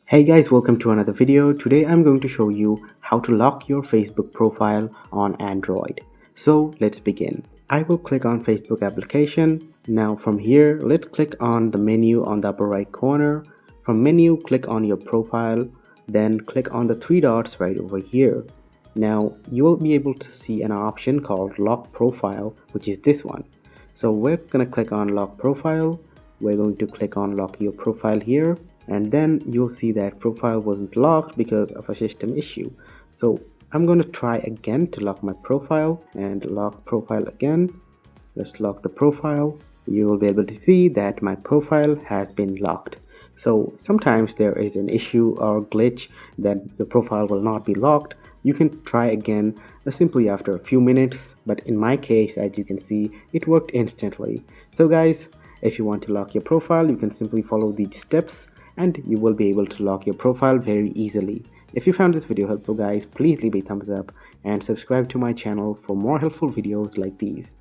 Hey guys, welcome to another video. Today I'm going to show you how to lock your Facebook profile on Android. So let's begin. I will click on Facebook application. Now from here, let's click on the menu on the upper right corner. From menu, click on your profile, then click on the three dots right over here. Now you will be able to see an option called lock profile, which is this one. So we're going to click on lock profile. We're going to click on lock your profile here, and then you'll see that profile wasn't locked because of a system issue. So I'm going to try again to lock my profile and lock profile again. Let's lock the profile. You will be able to see that my profile has been locked. So sometimes there is an issue or glitch that your profile will not be locked. You can try again simply after a few minutes, but in my case, as you can see, it worked instantly. So guys, if you want to lock your profile, you can simply follow these steps and you will be able to lock your profile very easily. If you found this video helpful guys, please leave a thumbs up and subscribe to my channel for more helpful videos like these.